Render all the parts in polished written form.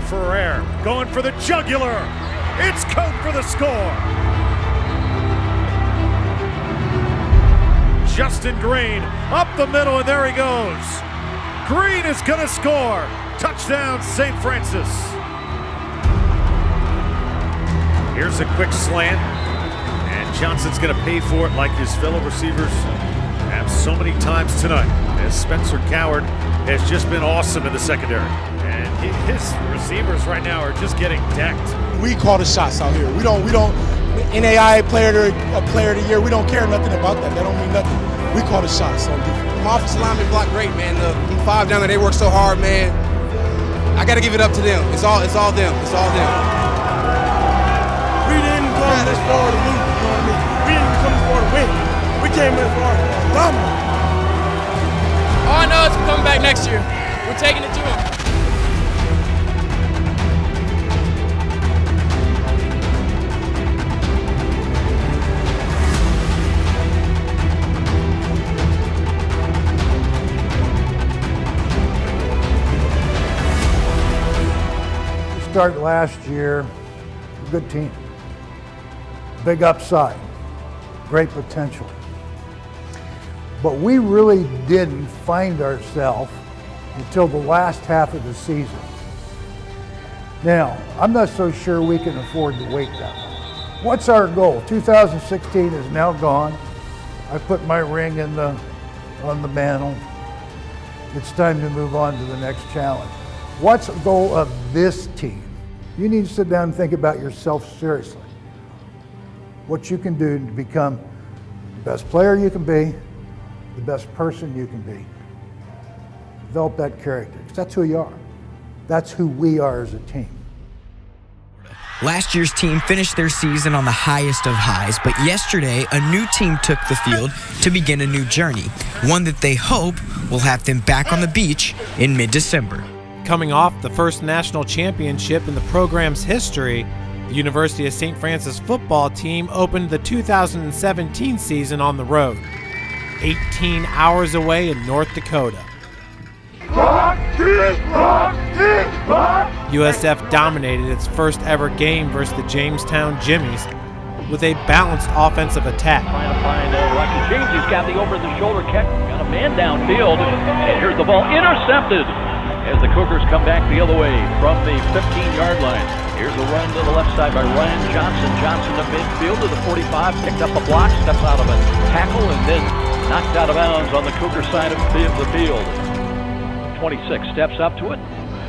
Ferrer going for the jugular. It's Cope for the score. Justin Green up the middle, and there he goes. Green is going to score. Touchdown, St. Francis. Here's a quick slant, and Johnson's going to pay for it like his fellow receivers have so many times tonight, as Spencer Coward has just been awesome in the secondary. And his receivers right now are just getting decked. We call the shots out here. We don't NAI player of the year, we don't care nothing about that. That don't mean nothing. We call the shots on defense. My offensive linemen block great, man. The 5 down there, they work so hard, man. I got to give it up to them. It's all them. It's all them. We didn't come this far to lose, you know what I mean? We didn't come this far to win. We came this far to dominate. All I know is we're coming back next year. We're taking it to them. Start last year, a good team, big upside, great potential. But we really didn't find ourselves until the last half of the season. Now, I'm not so sure we can afford to wait that long. What's our goal? 2016 is now gone. I put my ring on the mantle. It's time to move on to the next challenge. What's the goal of this team? You need to sit down and think about yourself seriously. What you can do to become the best player you can be, the best person you can be. Develop that character, because that's who you are. That's who we are as a team. Last year's team finished their season on the highest of highs, but yesterday a new team took the field to begin a new journey, one that they hope will have them back on the beach in mid-December. Coming off the first national championship in the program's history, the University of St. Francis football team opened the 2017 season on the road, 18 hours away in North Dakota. USF dominated its first ever game versus the Jamestown Jimmies with a balanced offensive attack. Trying to find Rocky James. He's got the over-the-shoulder kick. Got a man downfield. And here's the ball intercepted as the Cougars come back the other way from the 15-yard line. Here's a run to the left side by Ryan Johnson. Johnson to midfield to the 45, picked up a block, steps out of a tackle, and then knocked out of bounds on the Cougar side of the field. 26 steps up to it.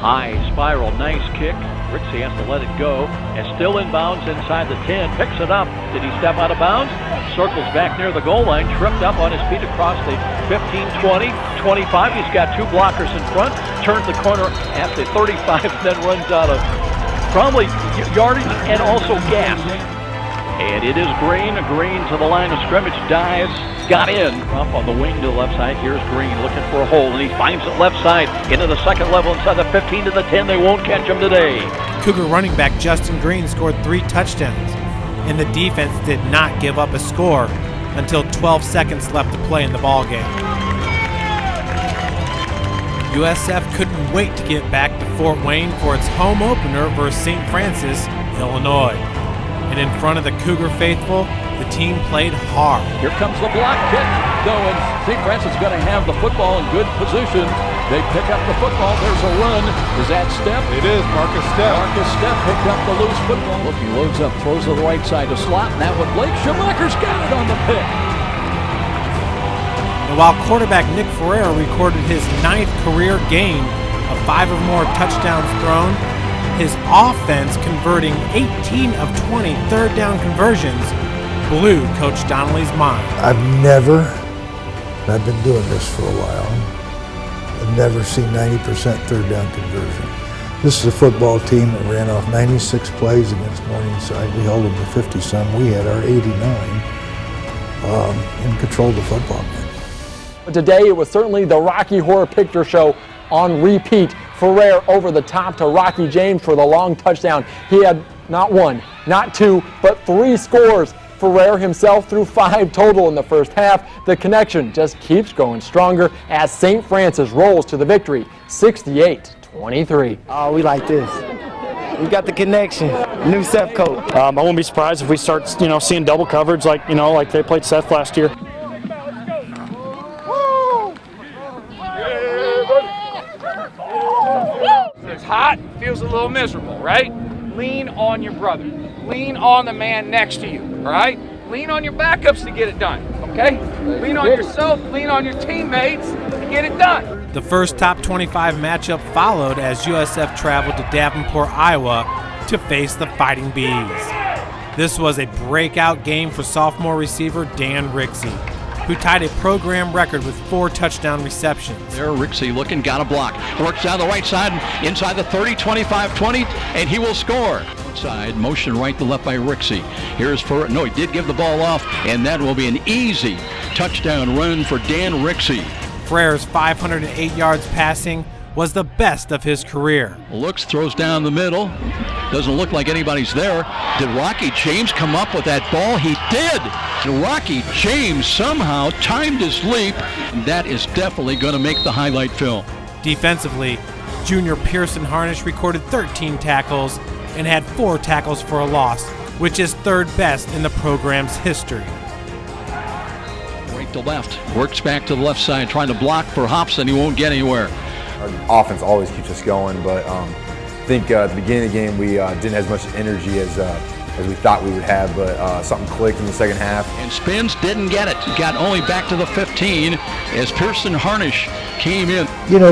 High spiral, nice kick. Rixey has to let it go. And still in bounds inside the 10. Picks it up. Did he step out of bounds? Circles back near the goal line. Tripped up on his feet across the 15, 20, 25. He's got 2 blockers in front. Turns the corner at the 35, then runs out of probably yardage and also gas. And it is Green. Green to the line of scrimmage. Dives. Got in. Up on the wing to the left side. Here's Green looking for a hole. And he finds it left side into the second level inside the 15 to the 10. They won't catch him today. Cougar running back Justin Green scored 3 touchdowns. And the defense did not give up a score until 12 seconds left to play in the ballgame. USF couldn't wait to get back to Fort Wayne for its home opener versus St. Francis, Illinois. And in front of the Cougar faithful, the team played hard. Here comes the block kick going. St. Francis is going to have the football in good position. They pick up the football. There's a run. Is that Stepp? It is Marcus Stepp. Marcus Stepp picked up the loose football. Look, he loads up, throws to the right side to slot, and that one, Blake Schumacher's got it on the pick. And while quarterback Nick Ferrer recorded his 9th career game of 5 or more touchdowns thrown, his offense converting 18 of 20 third down conversions blew Coach Donnelly's mind. I've been doing this for a while, I've never seen 90% third down conversion. This is a football team that ran off 96 plays against Morningside. We held them to 50-some. We had our 89 and controlled the football game. But today it was certainly the Rocky Horror Picture Show on repeat. Ferrer over the top to Rocky James for the long touchdown. He had not 1, not 2, but 3 scores. Ferrer himself threw 5 total in the first half. The connection just keeps growing stronger as St. Francis rolls to the victory, 68-23. Oh, we like this. We got the connection. New Seth coach. I won't be surprised if we start, seeing double coverage like they played Seth last year. It's hot, feels a little miserable, right? Lean on your brother. Lean on the man next to you, all right? Lean on your backups to get it done, okay? Lean on yourself, lean on your teammates to get it done. The first top 25 matchup followed as USF traveled to Davenport, Iowa to face the Fighting Bees. This was a breakout game for sophomore receiver Dan Rixey, who tied a program record with 4 touchdown receptions. There, Rixey looking, got a block. Works down the right side, inside the 30, 25, 20, and he will score. Side, motion right to left by Rixey. Here's for, no, he did give the ball off, and that will be an easy touchdown run for Dan Rixey. Frere's 508 yards passing was the best of his career. Looks, throws down the middle. Doesn't look like anybody's there. Did Rocky James come up with that ball? He did. And Rocky James somehow timed his leap. That is definitely going to make the highlight film. Defensively, junior Pearson Harnish recorded 13 tackles and had 4 tackles for a loss, which is 3rd best in the program's history. Right to left, works back to the left side, trying to block for Hobson. He won't get anywhere. Our offense always keeps us going, but I think at the beginning of the game we didn't have as much energy as we thought we would have, but something clicked in the second half. And Spins didn't get it. Got only back to the 15 as Pearson Harnish came in.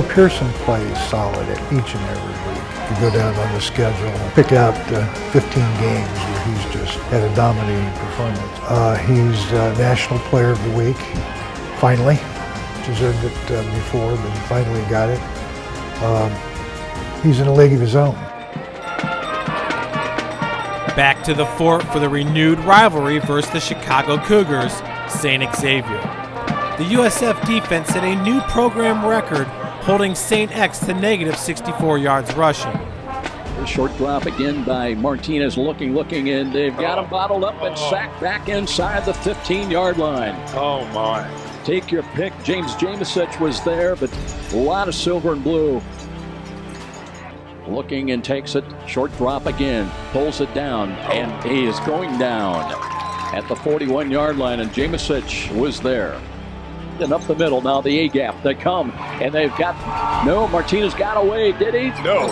Pearson plays solid at each and every week. You go down on the schedule and pick out 15 games where he's just had a dominating performance. He's National Player of the Week, finally. Deserved it before, but he finally got it. He's in a league of his own. Back to the fort for the renewed rivalry versus the Chicago Cougars, St. Xavier. The USF defense set a new program record, holding St. X to negative 64 yards rushing. A short drop again by Martinez, looking, and they've got him bottled up and sacked back inside the 15-yard line. Oh, my. Take your pick. James Jamesich was there, but a lot of silver and blue. Looking and takes it. Short drop again. Pulls it down, and he is going down at the 41-yard line, and Jamesich was there. And up the middle now, the A-gap. They come, and they've got, no, Martinez got away, did he? No.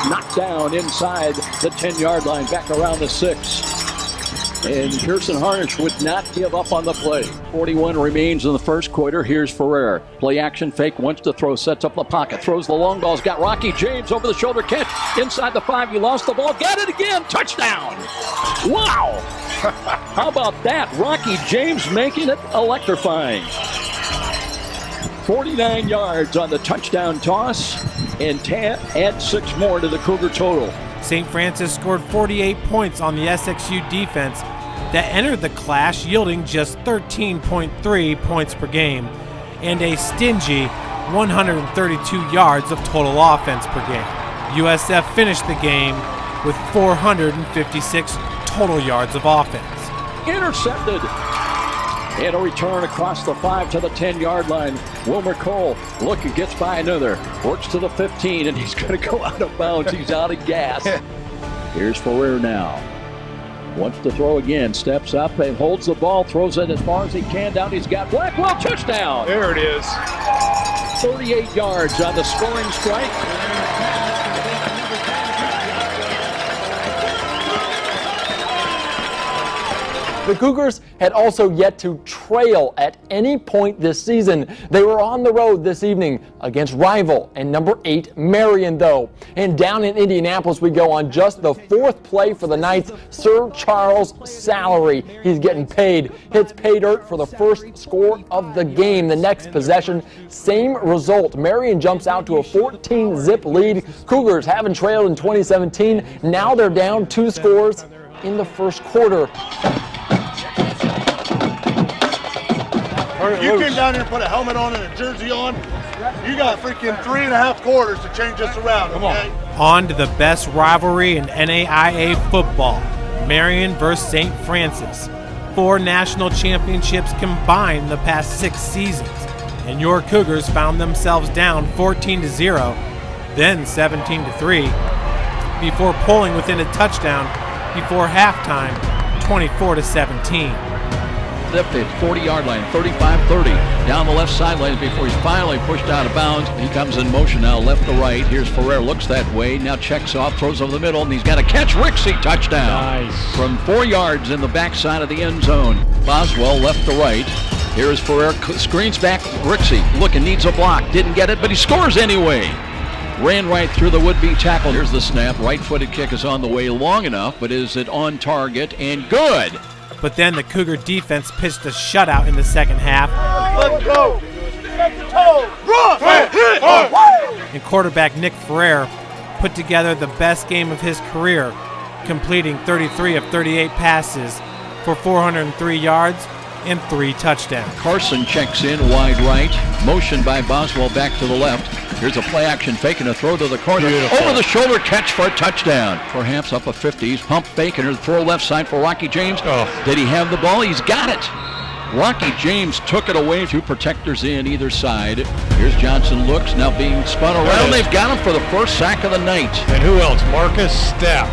Knocked down inside the 10-yard line, back around the 6. And Pearson Harnish would not give up on the play. 41 remains in the first quarter. Here's Ferrer. Play action fake, wants to throw, sets up the pocket, throws the long ball. He's got Rocky James over the shoulder catch. Inside the 5, he lost the ball. Got it again. Touchdown. Wow. How about that? Rocky James making it electrifying. 49 yards on the touchdown toss, and add 6 more to the Cougar total. St. Francis scored 48 points on the SXU defense that entered the clash, yielding just 13.3 points per game and a stingy 132 yards of total offense per game. USF finished the game with 456 total yards of offense. Intercepted. And a return across the 5 to the 10-yard line. Wilmer Cole, look, he gets by another. Works to the 15, and he's going to go out of bounds. He's out of gas. Here's Ferrer now. Wants to throw again. Steps up and holds the ball. Throws it as far as he can down. He's got Blackwell. Touchdown. There it is. 38 yards on the scoring strike. The Cougars had also yet to trail at any point this season. They were on the road this evening against rival and number 8 Marion, though. And down in Indianapolis we go on just the 4th play for the Knights. Sir Charles Salary, he's getting paid. Hits pay dirt for the first score of the game. The next possession, same result. Marion jumps out to a 14-zip lead. Cougars haven't trailed in 2017. Now they're down 2 scores in the first quarter. You came down here and put a helmet on and a jersey on. You got freaking 3.5 quarters to change us around, okay? On to the best rivalry in NAIA football, Marion versus St. Francis. 4 national championships combined in the past 6 seasons, and your Cougars found themselves down 14-0, then 17-3, before pulling within a touchdown before halftime, 24-17. At the 40-yard line, 35-30, down the left sideline before he's finally pushed out of bounds. He comes in motion now, left to right. Here's Ferrer, looks that way, now checks off, throws over the middle, and he's got a catch. Rixey, touchdown. Nice. From 4 yards in the backside of the end zone. Boswell, left to right. Here's Ferrer, screens back. Rixey, looking, needs a block. Didn't get it, but he scores anyway. Ran right through the would-be tackle. Here's the snap. Right-footed kick is on the way, long enough, but is it on target? And good. But then the Cougar defense pitched a shutout in the second half. Let's go. And quarterback Nick Ferrer put together the best game of his career, completing 33 of 38 passes for 403 yards and 3 touchdowns. Carson checks in wide right. Motion by Boswell back to the left. Here's a play action fake and a throw to the corner. Beautiful. Over the shoulder catch for a touchdown. Perhaps up a 50s. Pump fake and a throw left side for Rocky James. Oh. Did he have the ball? He's got it. Rocky James took it away. 2 protectors in either side. Here's Johnson, looks, now being spun around. They've got him for the first sack of the night. And who else? Marcus Stepp.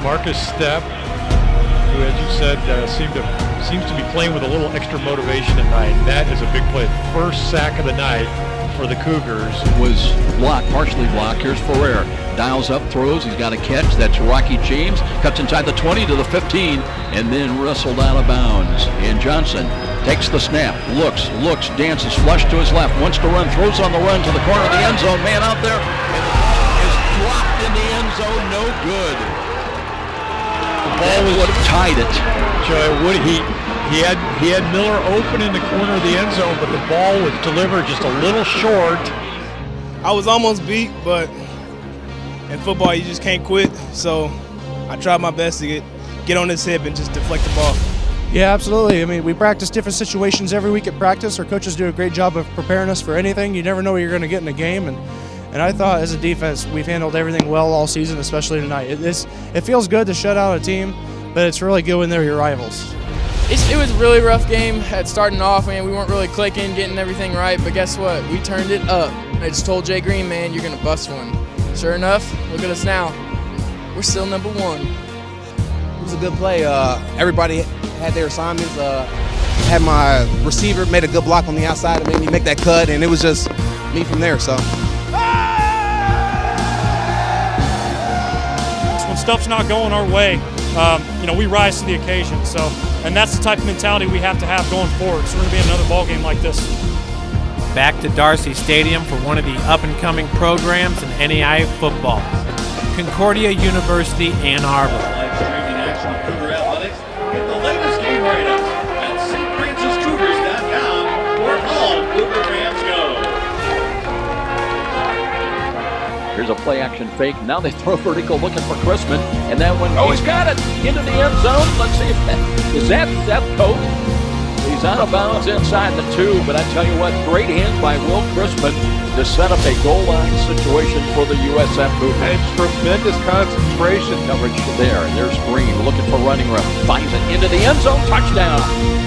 Marcus Stepp, who, as you said, seems to be playing with a little extra motivation tonight. And that is a big play. First sack of the night for the Cougars. Was blocked, partially blocked. Here's Ferrer. Dials up, throws. He's got a catch. That's Rocky James. Cuts inside the 20 to the 15, and then wrestled out of bounds. And Johnson takes the snap, looks, dances, flush to his left, wants to run, throws on the run to the corner of the end zone. Man out there, and the ball is dropped in the end zone. No good. The ball would have tied it. Joey, he had Miller open in the corner of the end zone, but the ball was delivered just a little short. I was almost beat, but in football you just can't quit. So I tried my best to get on this hip and just deflect the ball. Yeah, absolutely. I mean, we practice different situations every week at practice. Our coaches do a great job of preparing us for anything. You never know what you're going to get in a game, and I thought as a defense we've handled everything well all season, especially tonight. It feels good to shut out a team, but it's really good when they're your rivals. It was a really rough game at starting off. I mean, we weren't really clicking, getting everything right, but guess what? We turned it up. I just told Jay Green, man, you're going to bust one. Sure enough, look at us now. We're still number 1. It was a good play. Everybody had their assignments. Had my receiver made a good block on the outside and made me make that cut, and it was just me from there. So When stuff's not going our way, we rise to the occasion. So, and that's the type of mentality we have to have going forward. So we're going to be in another ball game like this. Back to Darcy Stadium for one of the up-and-coming programs in NAIA football. Concordia University, Ann Arbor. Cougar Athletics. Get the latest game write-ups at stfranciscougars.com where all Cougar fans go. Here's a play action fake. Now they throw vertical looking for Chrisman. And that one, he's got it into the end zone. Let's see if is that Seth Coate? He's out of bounds inside the 2, but I tell you what, great hands by Will Chrisman to set up a goal line situation for the USF Cougars. And tremendous concentration coverage there. And there's Green looking for running room. Finds it into the end zone. Touchdown.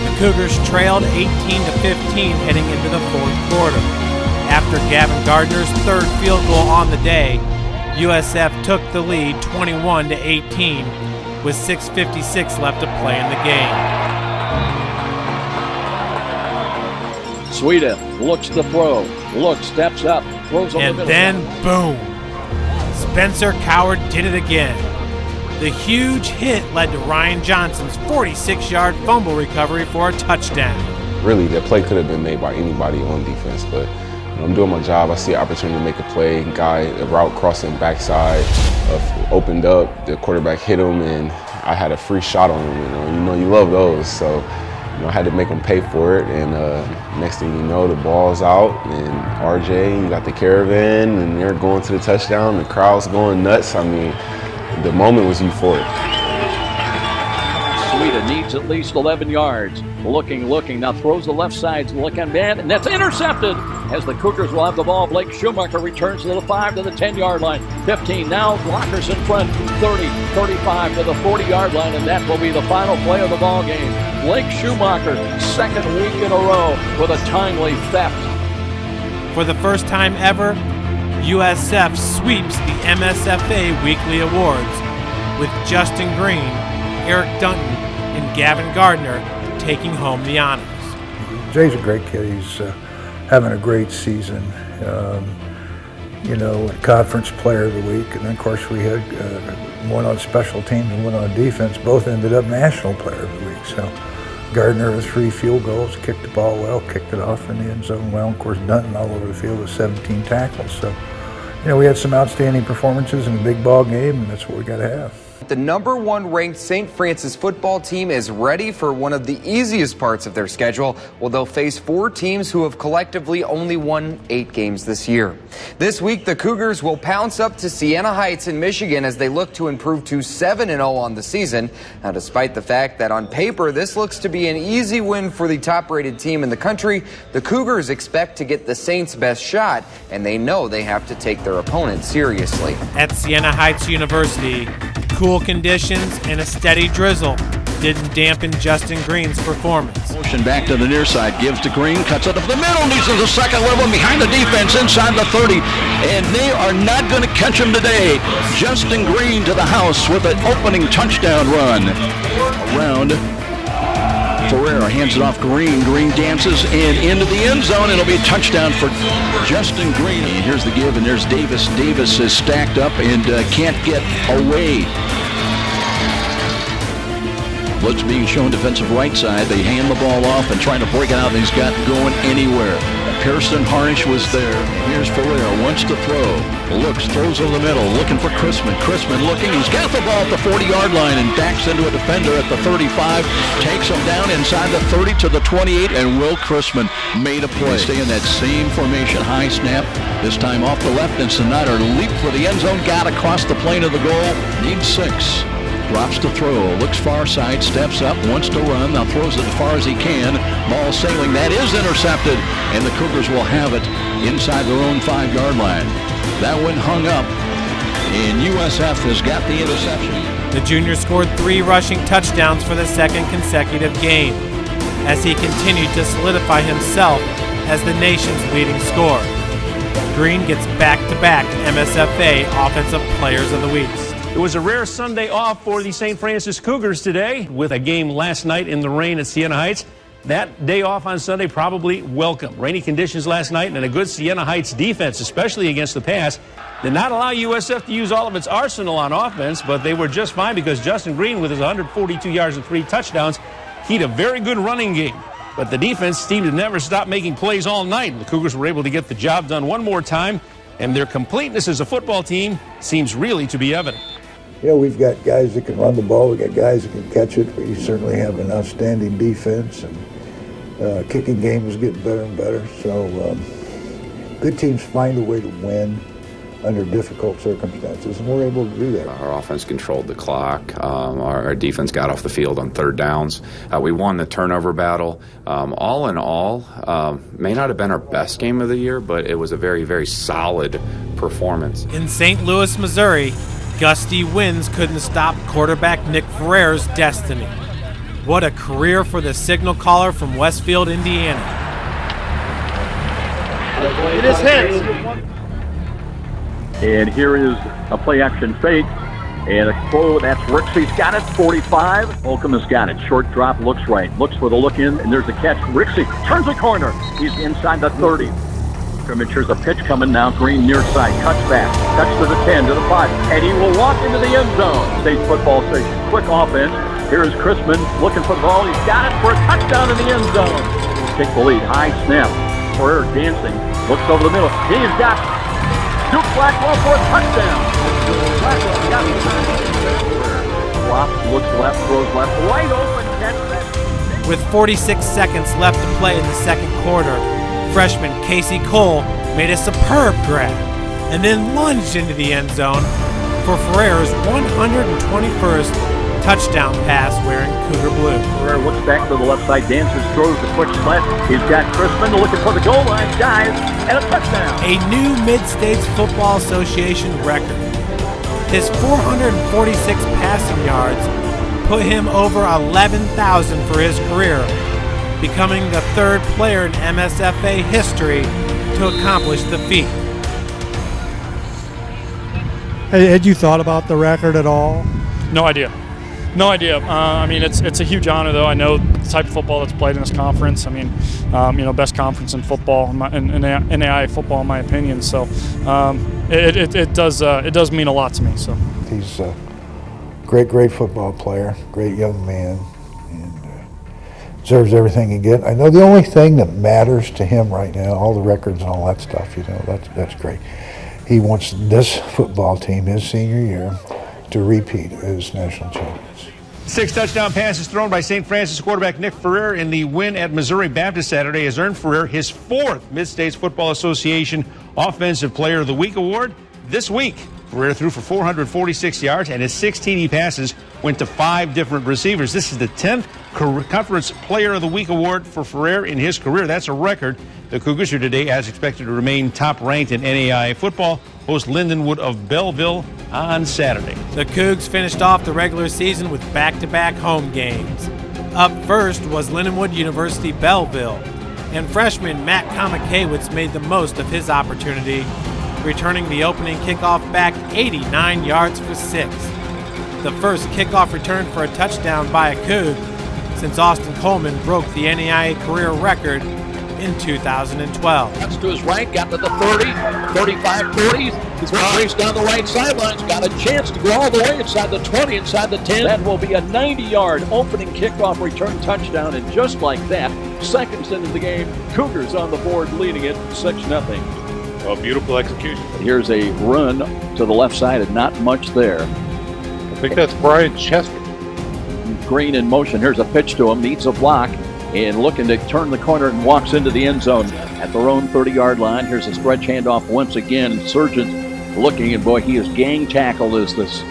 The Cougars trailed 18-15 heading into the 4th quarter. After Gavin Gardner's 3rd field goal on the day, USF took the lead 21-18 with 6:56 left to play in the game. Sweden looks to throw, steps up, throws on the middle. And then, boom, Spencer Coward did it again. The huge hit led to Ryan Johnson's 46-yard fumble recovery for a touchdown. Really, that play could have been made by anybody on defense, but I'm doing my job. I see an opportunity to make a play. A route crossing backside opened up. The quarterback hit him, and I had a free shot on him. You love those. So I had to make them pay for it. And next thing you know, the ball's out, and RJ got the caravan, and they're going to the touchdown. The crowd's going nuts. I mean, the moment was euphoric. Sweden needs at least 11 yards. Looking, now throws the left side, looking man, and that's intercepted as the Cougars will have the ball. Blake Schumacher returns to the 5 to the 10-yard line. 15 now, blockers in front, 30, 35 to the 40-yard line, and that will be the final play of the ball game. Blake Schumacher, 2nd week in a row with a timely theft. For the first time ever, USF sweeps the MSFA Weekly Awards, with Justin Green, Eric Dunton, and Gavin Gardner taking home the honors. Jay's a great kid. He's having a great season. Conference Player of the Week, and then of course we had one on special teams and one on defense. Both ended up National Player of the Week. So Gardner with 3 field goals, kicked the ball well, kicked it off in the end zone well. Of course, Dunton all over the field with 17 tackles. So, we had some outstanding performances in a big ball game, and that's what we got to have. The #1 ranked St. Francis football team is ready for one of the easiest parts of their schedule. Well, they'll face 4 teams who have collectively only won 8 games this year. This week, the Cougars will pounce up to Siena Heights in Michigan as they look to improve to 7-0 on the season. Now, despite the fact that on paper this looks to be an easy win for the top-rated team in the country, the Cougars expect to get the Saints' best shot, and they know they have to take their opponent seriously. At Siena Heights University, cool conditions and a steady drizzle didn't dampen Justin Green's performance. Motion back to the near side, gives to Green, cuts it up the middle, needs the second level behind the defense inside the 30, and they are not going to catch him today. Justin Green to the house with an opening touchdown run. Around, Ferrer hands it off Green. Green dances and into the end zone. It'll be a touchdown for Justin Green. And here's the give, and there's Davis. Davis is stacked up and can't get away. Blitz being shown defensive right side. They hand the ball off and trying to break it out. He's got going anywhere. Pearson Harnish was there. Here's Ferrer, wants to throw. Looks, throws over the middle, looking for Chrisman. Chrisman looking, he's got the ball at the 40-yard line and backs into a defender at the 35. Takes him down inside the 30 to the 28, and Will Chrisman made a play. Stay in that same formation. High snap, this time off the left, and Snyder leaped for the end zone, got across the plane of the goal. Needs 6. Drops to throw, looks far side, steps up, wants to run, now throws it as far as he can. Ball sailing, that is intercepted, and the Cougars will have it inside their own 5-yard line. That one hung up, and USF has got the interception. The junior scored 3 rushing touchdowns for the 2nd consecutive game, as he continued to solidify himself as the nation's leading scorer. Green gets back-to-back MSFA Offensive Players of the Week. It was a rare Sunday off for the St. Francis Cougars today, with a game last night in the rain at Siena Heights. That day off on Sunday probably welcome. Rainy conditions last night and a good Siena Heights defense, especially against the pass, did not allow USF to use all of its arsenal on offense, but they were just fine because Justin Green, with his 142 yards and 3 touchdowns, he had a very good running game. But the defense seemed to never stop making plays all night. The Cougars were able to get the job done one more time, and their completeness as a football team seems really to be evident. We've got guys that can run the ball. We've got guys that can catch it. We certainly have an outstanding defense, and kicking game is getting better and better. So good teams find a way to win under difficult circumstances, and we're able to do that. Our offense controlled the clock. Our defense got off the field on 3rd downs. We won the turnover battle. All in all, may not have been our best game of the year, but it was a very, very solid performance. In St. Louis, Missouri, gusty winds couldn't stop quarterback Nick Ferrer's destiny. What a career for the signal caller from Westfield, Indiana. It is hit. And here is a play-action fake. And a throw, that's Rixey's got it, 45. Holcomb has got it. Short drop, looks right. Looks for the look in, and there's the catch. Rixey turns the corner. He's inside the 30. Scrimmagers a pitch coming now. Green near side, cuts back, cuts to the 10, to the 5, and he will walk into the end zone. State football station, quick offense. Here is Chrisman looking for the ball. He's got it for a touchdown in the end zone. Take the lead, high snap. Ferrer dancing, looks over the middle. He's got Duke Blackwell for a touchdown. Blackwell got it. Flops, looks left, throws left, wide open, catch that. With 46 seconds left to play in the 2nd quarter, freshman Casey Cole made a superb grab and then lunged into the end zone for Ferrer's 121st touchdown pass wearing Cougar blue. Ferrer looks back to the left side, dances, throws the quick slant. He's got Chrisman looking for the goal line, dives, and a touchdown. A new Mid-States Football Association record. His 446 passing yards put him over 11,000 for his career, becoming the 3rd player in MSFA history to accomplish the feat. Had you thought about the record at all? No idea. No idea. I mean, it's a huge honor, though. I know the type of football that's played in this conference. I mean, best conference in football, in NAIA football, in my opinion. So it does mean a lot to me. So he's a great football player, great young man, and deserves everything he gets. I know the only thing that matters to him right now, all the records and all that stuff, that's great. He wants this football team, his senior year, to repeat as national champions. 6 touchdown passes thrown by St. Francis quarterback Nick Ferrer in the win at Missouri Baptist Saturday has earned Ferrer his 4th Mid-States Football Association Offensive Player of the Week award this week. Ferrer threw for 446 yards, and his 6 TD passes went to 5 different receivers. This is the 10th Conference Player of the Week award for Ferrer in his career. That's a record. The Cougars are today, as expected, to remain top-ranked in NAIA football, host Lindenwood of Belleville on Saturday. The Cougs finished off the regular season with back-to-back home games. Up first was Lindenwood University Belleville, and freshman Matt Kamikewicz made the most of his opportunity, returning the opening kickoff back 89 yards for 6. The first kickoff return for a touchdown by a Coug since Austin Coleman broke the NAIA career record in 2012. That's to his right, got to the 30, 35, 40. He's raced down the right sidelines, got a chance to go all the way inside the 20, inside the 10. That will be a 90-yard opening kickoff return touchdown, and just like that, seconds into the game, Cougars on the board leading it 6-0. A beautiful execution. Here's a run to the left side and not much there. I think that's Brian Chester. Green in motion. Here's a pitch to him, needs a block, and looking to turn the corner and walks into the end zone at their own 30-yard line. Here's a stretch handoff once again. Surgeon looking, and boy, he is gang tackled as this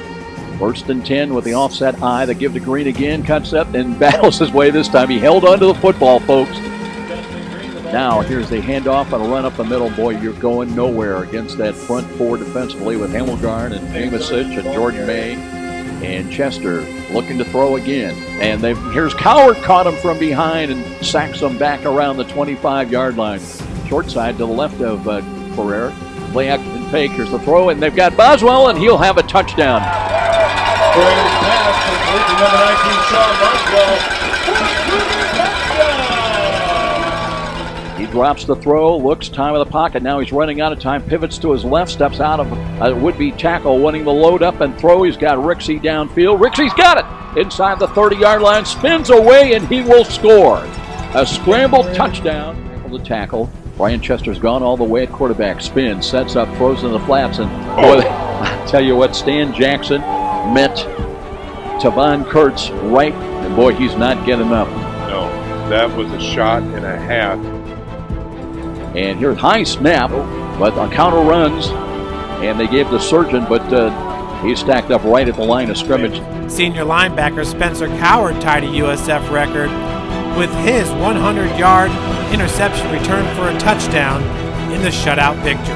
1st and 10 with the offset eye. They give to Green again, cuts up and battles his way this time. He held onto the football, folks. Now here's the handoff and a run up the middle. Boy, you're going nowhere against that front 4 defensively with Hemmelgarn and Amosich and Jordan May and Chester looking to throw again. And here's Coward, caught him from behind and sacks him back around the 25-yard line. Short side to the left of Ferrer. Play action fake. Here's the throw, and they've got Boswell, and he'll have a touchdown. Ferrer's pass complete to number 19, Sean Boswell. He drops the throw, looks, time of the pocket. Now he's running out of time, pivots to his left, steps out of a would-be tackle, wanting to load up and throw. He's got Rixey downfield. Rixey's got it inside the 30-yard line, spins away, and he will score. A scrambled touchdown. Able to tackle. Brian Chester's gone all the way at quarterback. Spins, sets up, throws in the flats, and boy, I tell you what, Stan Jackson met Tavon Kurtz right, and boy, he's not getting up. No, that was a shot and a half. And here's high snap, but on counter runs, and they gave the Surgeon, but he's stacked up right at the line of scrimmage. Senior linebacker Spencer Coward tied a USF record with his 100-yard interception return for a touchdown in the shutout victory.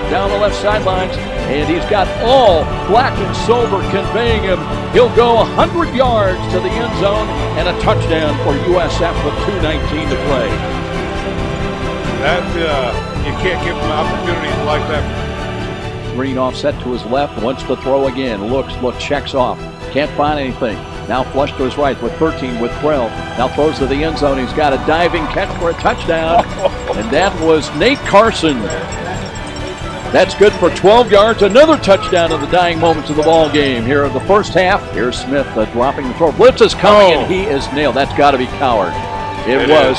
Down the left sidelines, and he's got all black and silver conveying him. He'll go 100 yards to the end zone and a touchdown for USF with 2:19 to play. That you can't give him opportunities like that. Green offset to his left, wants to throw again. Looks, checks off. Can't find anything. Now flush to his right with 13 with 12. Now throws to the end zone. He's got a diving catch for a touchdown. And that was Nate Carson. That's good for 12 yards. Another touchdown in the dying moments of the ball game here of the first half. Here's Smith dropping the throw. Blitz is coming, and he is nailed. That's got to be Coward. It was.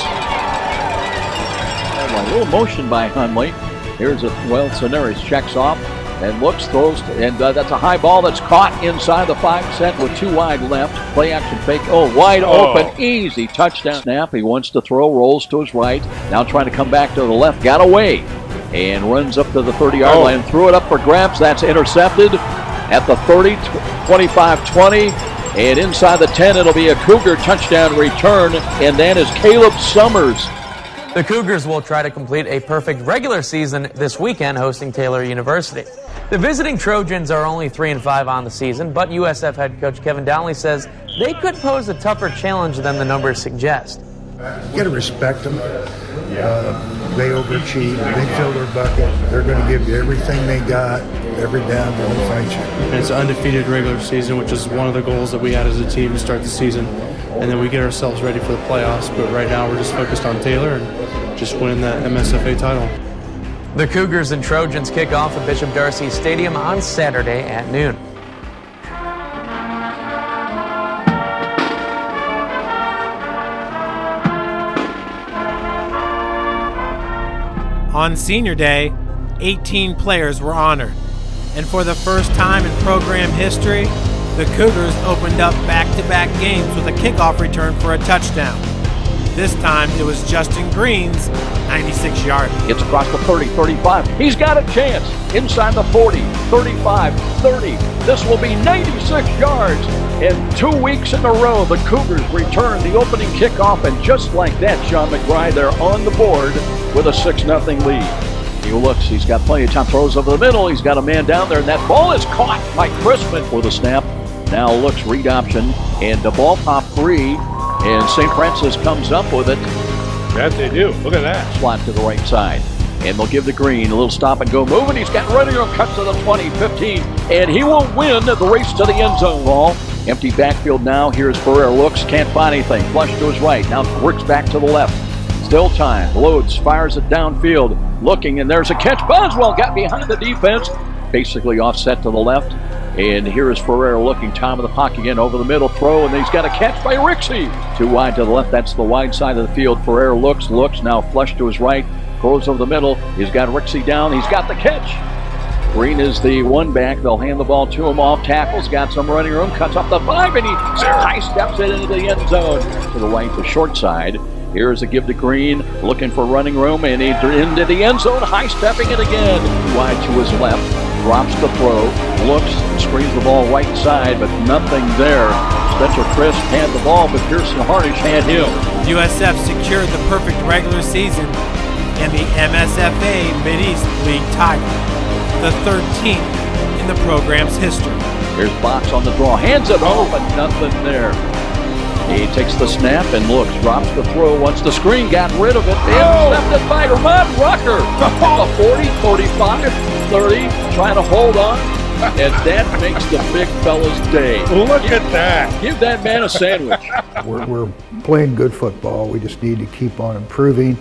A little motion by Hunley. Here's Soneris checks off and looks, throws, and that's a high ball that's caught inside the 5% with 2 wide left. Play action fake. Wide open, easy touchdown. Snap. He wants to throw, rolls to his right. Now trying to come back to the left. Got away and runs up to the 30-yard line. Threw it up for grabs. That's intercepted at the 30, 25-20. And inside the 10, it'll be a Cougar touchdown return. And that is Caleb Summers. The Cougars will try to complete a perfect regular season this weekend, hosting Taylor University. The visiting Trojans are only 3-5 on the season, but USF head coach Kevin Downey says they could pose a tougher challenge than the numbers suggest. You got to respect them. They overachieve. They fill their bucket. They're going to give you everything they got every down to the fight you. And it's an undefeated regular season, which is one of the goals that we had as a team to start the season. And then we get ourselves ready for the playoffs. But right now we're just focused on Taylor and just winning that MSFA title. The Cougars and Trojans kick off at Bishop Darcy Stadium on Saturday at noon. On Senior Day, 18 players were honored. And for the first time in program history, the Cougars opened up back-to-back games with a kickoff return for a touchdown. This time, it was Justin Green's 96-yarder. Gets across the 30, 35. He's got a chance. Inside the 40, 35, 30. This will be 96 yards. And 2 weeks in a row, the Cougars return the opening kickoff. And just like that, Sean McBride, they're on the board with a 6-0 lead. He looks. He's got plenty of time. Throws over the middle. He's got a man down there. And that ball is caught by Crispin for the snap. Now looks read option. And the ball pop free. And St. Francis comes up with it. That they do. Look at that. Slot to the right side. And they'll give the Green a little stop and go move. And he's got running room, cuts to the 20, 15. And he will win the race to the end zone. Ball. Empty backfield now. Here's Ferrer. Looks, can't find anything. Flush to his right. Now works back to the left. Still time. Loads, fires it downfield. Looking, and there's a catch. Boswell got behind the defense. Basically offset to the left. And here is Ferrer looking, time of the pocket again, over the middle, throw, and he's got a catch by Rixey. Too wide to the left, that's the wide side of the field. Ferrer looks, now flush to his right, throws over the middle. He's got Rixey down, he's got the catch. Green is the one back, they'll hand the ball to him off tackles, got some running room, cuts up the 5, and he high steps it into the end zone. To the right, the short side. Here's a give to Green, looking for running room, and he's into the end zone, high stepping it again. Too wide to his left, drops the throw, looks, screens the ball right side, but nothing there. Spencer Crisp had the ball, but Pearson Harnish had him. USF secured the perfect regular season and the MSFA Mid-East League title, the 13th in the program's history. Here's Box on the draw, hands it home, but nothing there. He takes the snap and looks, drops the throw. Once the screen got rid of it, intercepted by Ramon Rucker. 40, 45, 30, trying to hold on. And that makes the big fella's day. Look at that. Give that man a sandwich. We're playing good football. We just need to keep on improving.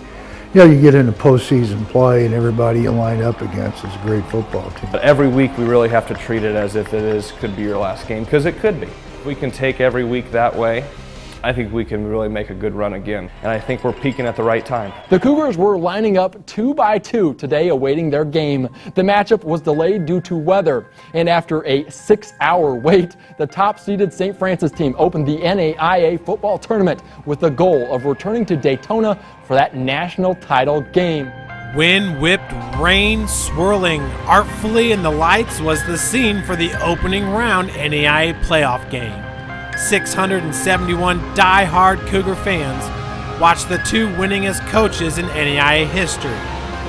You know, you get into postseason play and everybody you line up against is a great football team. But every week we really have to treat it as if could be your last game, because it could be. If we can take every week that way, I think we can really make a good run again. And I think we're peaking at the right time. The Cougars were lining up 2 by 2 today awaiting their game. The matchup was delayed due to weather. And after a 6-hour wait, the top-seeded St. Francis team opened the NAIA football tournament with the goal of returning to Daytona for that national title game. Wind-whipped rain swirling artfully in the lights was the scene for the opening round NAIA playoff game. 671 die-hard Cougar fans watched the 2 winningest coaches in NAIA history.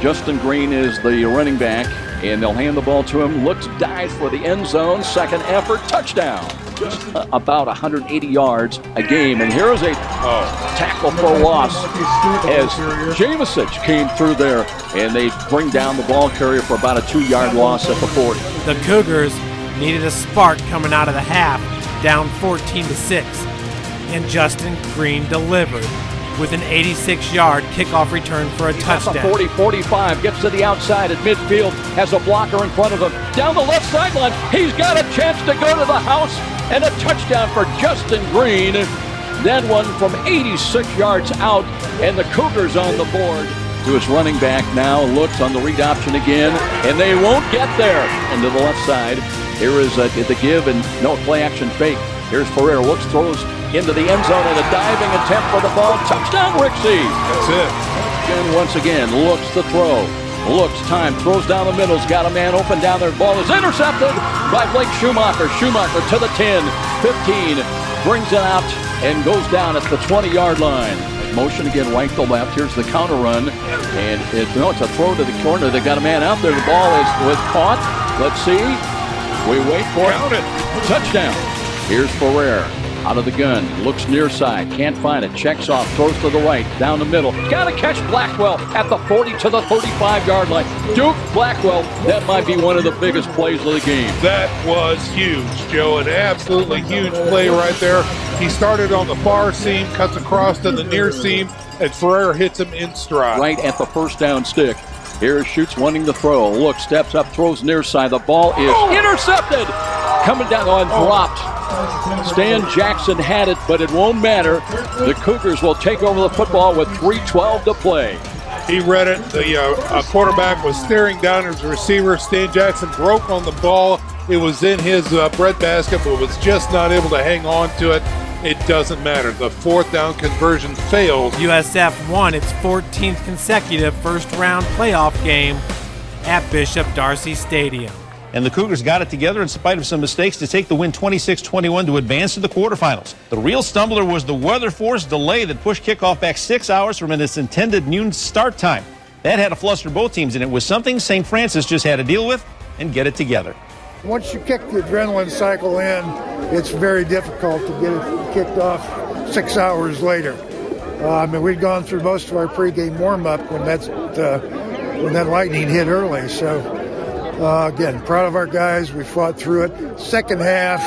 Justin Green is the running back, and they'll hand the ball to him. Looks, dives for the end zone. Second effort, touchdown. Just about 180 yards a game. And here is a tackle for loss as Jamesic came through there, and they bring down the ball carrier for about a 2-yard loss at the 40. The Cougars needed a spark coming out of the half, down 14-6, and Justin Green delivered with an 86-yard kickoff return for a touchdown. 40-45, gets to the outside at midfield, has a blocker in front of him. Down the left sideline, he's got a chance to go to the house, and a touchdown for Justin Green. That one from 86 yards out, and the Cougars on the board. To his running back now, looks on the read option again, and they won't get there. And to the left side, here is the give and no play action fake. Here's Ferrer, looks, throws into the end zone and a diving attempt for the ball. Touchdown, Rixey. That's it. And once again, looks the throw. Looks, time, throws down the middle. He's got a man open down there. Ball is intercepted by Blake Schumacher. Schumacher to the 10, 15, brings it out and goes down at the 20-yard line. Motion again, right to left. Here's the counter run. And it's a throw to the corner. They got a man out there. The ball was caught. Let's see. We wait for it. Touchdown. Here's Ferrer. Out of the gun, looks near side, can't find it, checks off, throws to the right, down the middle. Got to catch Blackwell at the 40 to the 35-yard line. Duke Blackwell, that might be one of the biggest plays of the game. That was huge, Joe. An absolutely huge play right there. He started on the far seam, cuts across to the near seam, and Ferrer hits him in stride. Right at the first down stick. Here shoots, wanting to throw. Look, steps up, throws near side. The ball is intercepted. Coming down on dropped. Stan Jackson had it, but it won't matter. The Cougars will take over the football with 3:12 to play. He read it. The quarterback was staring down at his receiver. Stan Jackson broke on the ball. It was in his breadbasket, but was just not able to hang on to it. It doesn't matter. The fourth down conversion failed. USF won its 14th consecutive first-round playoff game at Bishop Darcy Stadium. And the Cougars got it together in spite of some mistakes to take the win 26-21 to advance to the quarterfinals. The real stumbler was the weather force delay that pushed kickoff back 6 hours from its intended noon start time. That had to fluster both teams, and it was something St. Francis just had to deal with and get it together. Once you kick the adrenaline cycle in, it's very difficult to get it kicked off 6 hours later. We'd gone through most of our pregame warm-up when that lightning hit early. So, again, proud of our guys. We fought through it. Second half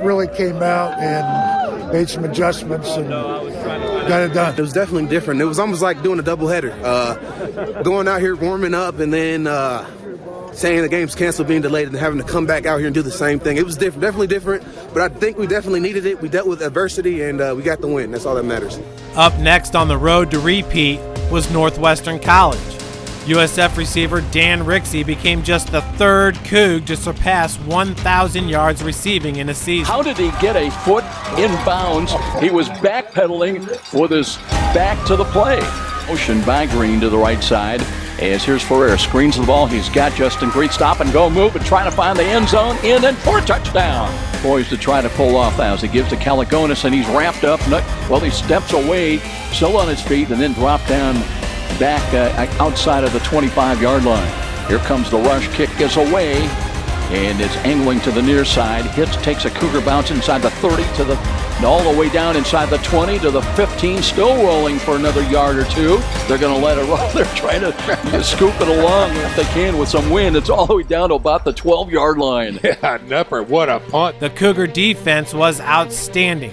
really came out and made some adjustments and got it done. It was definitely different. It was almost like doing a doubleheader. Going out here, warming up, and then saying the game's canceled, being delayed, and having to come back out here and do the same thing. It was different, definitely different, but I think we definitely needed it. We dealt with adversity, and we got the win. That's all that matters. Up next on the road to repeat was Northwestern College. USF receiver Dan Rixey became just the third Coug to surpass 1,000 yards receiving in a season. How did he get a foot in bounds? He was backpedaling with his back to the play. Motion by Green to the right side. As here's Ferrer, screens the ball. He's got Justin Green, stop and go move and trying to find the end zone, in and for a touchdown. Poised to try to pull off as he gives to Caligonis, and he's wrapped up. Well, he steps away, still on his feet, and then dropped down back outside of the 25-yard line. Here comes the rush, kick is away, and it's angling to the near side. Hits, takes a Cougar bounce inside the 30 to the all the way down inside the 20 to the 15, still rolling for another yard or two. They're going to let it roll. They're trying to scoop it along if they can with some wind. It's all the way down to about the 12-yard line. Yeah, Nepper, what a punt. The Cougar defense was outstanding.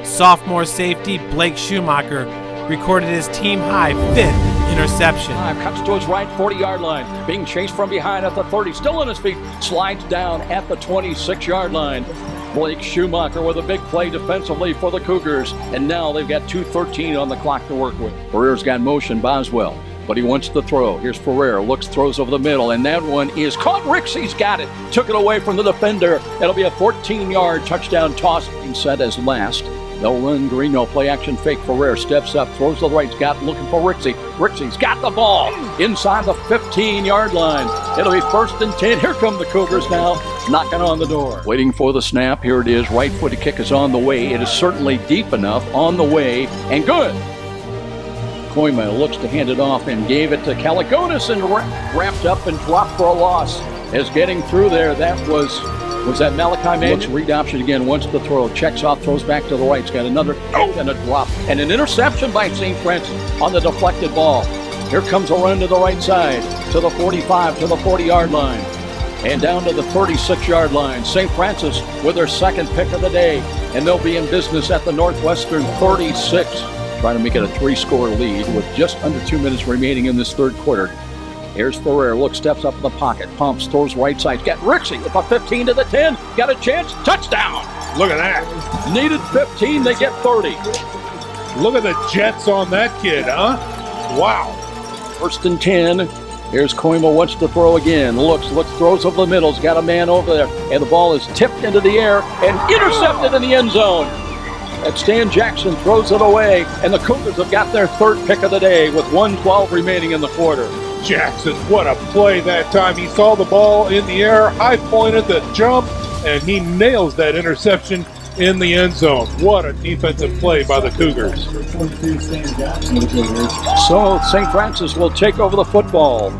Sophomore safety Blake Schumacher recorded his team-high 5th interception. Cuts to his right, 40-yard line. Being chased from behind at the 30. Still on his feet. Slides down at the 26-yard line. Blake Schumacher with a big play defensively for the Cougars. And now they've got 2:13 on the clock to work with. Ferrer's got motion, Boswell. But he wants to throw. Here's Ferrer, looks, throws over the middle, and that one is caught. Rixey's got it. Took it away from the defender. It'll be a 14-yard touchdown toss. Set as last. They'll run green, no play action fake. Ferrer steps up, throws to the right, got looking for Rixey. Rixey's got the ball inside the 15-yard line. It'll be 1st and 10. Here come the Cougars now, knocking on the door. Waiting for the snap. Here it is. Right footed kick is on the way. It is certainly deep enough, on the way, and good. Koima looks to hand it off and gave it to Caligonis and wrapped up and dropped for a loss. As getting through there, that was that Malachi Mann? Looks read option again, wants to throw, checks off, throws back to the right. He's got another and a drop. And an interception by St. Francis on the deflected ball. Here comes a run to the right side, to the 45, to the 40-yard line. And down to the 36-yard line. St. Francis with their second pick of the day. And they'll be in business at the Northwestern 36. Trying to make it a 3-score lead with just under 2 minutes remaining in this third quarter. Here's Ferrer, looks, steps up in the pocket, pumps, throws right side. Got Rixey with a 15 to the 10. Got a chance, touchdown. Look at that. Needed 15, they get 30. Look at the jets on that kid, huh? Wow. 1st and 10. Here's Koima, wants to throw again. Looks, throws over the middle. He's got a man over there. And the ball is tipped into the air and intercepted in the end zone. And Stan Jackson throws it away. And the Cougars have got their 3rd pick of the day with 1:12 remaining in the quarter. Jackson, what a play that time. He saw the ball in the air, high pointed the jump, and he nails that interception in the end zone. What a defensive play by the Cougars. So St. Francis will take over the football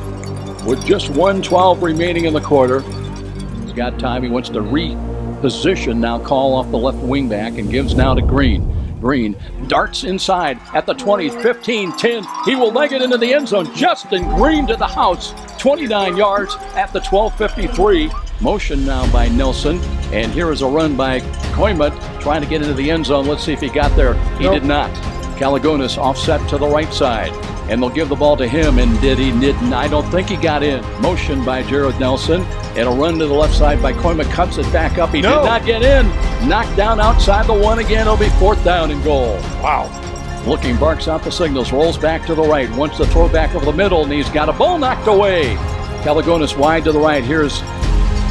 with just 1:12 remaining in the quarter. He's got time. He wants to position now call off the left wing back and gives now to Green. Green darts inside at the 20, 15, 10. He will leg it into the end zone. Justin Green to the house, 29 yards at the 12:53. Motion now by Nelson, and here is a run by Koimet trying to get into the end zone. Let's see if he got there. He did not. Calagonis offset to the right side, and they'll give the ball to him, and didn't. I don't think he got in. Motion by Jared Nelson, and a run to the left side by Koimet, cuts it back up. He did not get in. Knocked down outside the one again. It'll be 4th down and goal. Wow. Looking, barks out the signals, rolls back to the right, wants to throw back over the middle, and he's got a ball knocked away. Calagonis wide to the right. Here's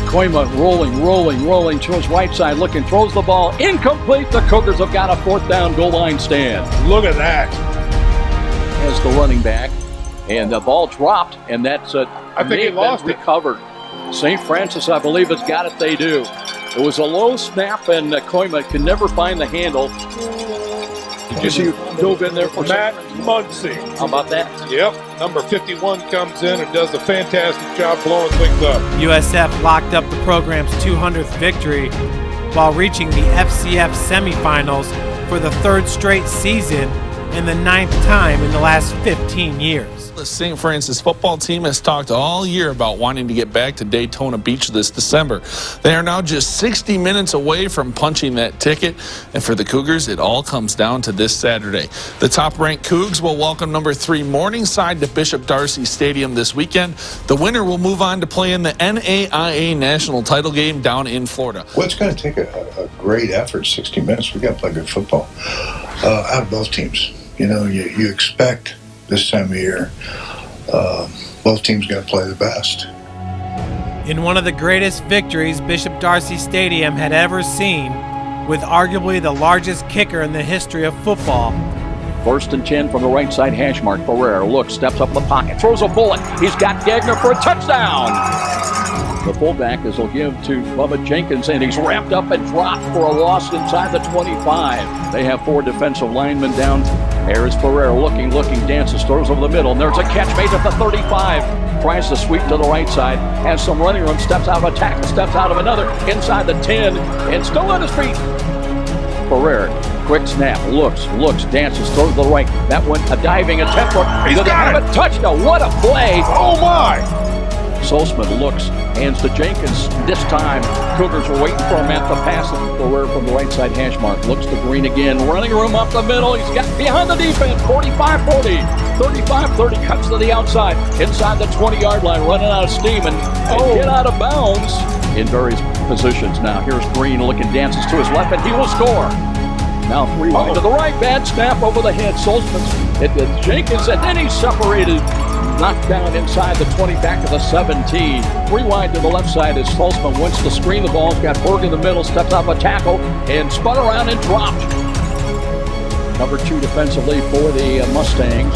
Koimet rolling to his right side, looking, throws the ball, incomplete. The Cougars have got a 4th down goal line stand. Look at that. As the running back, and the ball dropped, and that's I think he lost it. Recovered. St. Francis, I believe, has got it. They do. It was a low snap, and Koimet could never find the handle. Did you see who dove in there for Matt Muncie? How about that? Yep. Number 51 comes in and does a fantastic job blowing things up. USF locked up the program's 200th victory while reaching the FCF semifinals for the 3rd straight season and the 9th time in the last 15 years. The St. Francis football team has talked all year about wanting to get back to Daytona Beach this December. They are now just 60 minutes away from punching that ticket, and for the Cougars, it all comes down to this Saturday. The top-ranked Cougs will welcome number 3 Morningside to Bishop Darcy Stadium this weekend. The winner will move on to play in the NAIA national title game down in Florida. Well, it's going to take a great effort, 60 minutes. We got to play good football out of both teams. You know, you expect this time of year, both teams got to play the best. In one of the greatest victories Bishop Darcy Stadium had ever seen, with arguably the largest kicker in the history of football. 1st and 10 from the right side hash mark. Ferrer looks, steps up in the pocket, throws a bullet. He's got Gagner for a touchdown. The fullback is he'll give to Bubba Jenkins, and he's wrapped up and dropped for a loss inside the 25. They have 4 defensive linemen down. There's Ferrer looking, dances, throws over the middle, and there's a catch made at the 35. Tries to sweep to the right side, has some running room, steps out of a tackle, steps out of another, inside the 10, and still on his feet. Ferrer, quick snap, looks, dances, throws to the right. That one, a diving attempt for a touchdown. What a play! Oh my! Solzman looks, hands to Jenkins. This time, Cougars are waiting for him at the pass. Ferrer from the right side hash mark. Looks to Green again. Running room up the middle. He's got behind the defense. 45-40. 35-30. Cuts to the outside. Inside the 20-yard line. Running out of steam and get out of bounds. In various positions now. Here's Green looking, dances to his left, and he will score. Now 3 wide to the right. Bad snap over the head. Solzman. Jenkins, and then he's separated. Knocked down inside the 20, back to the 17. 3 wide to the left side as Solzman wants to screen the ball. He's got Berg in the middle, steps off a tackle, and spun around and dropped. Number 2 defensively for the Mustangs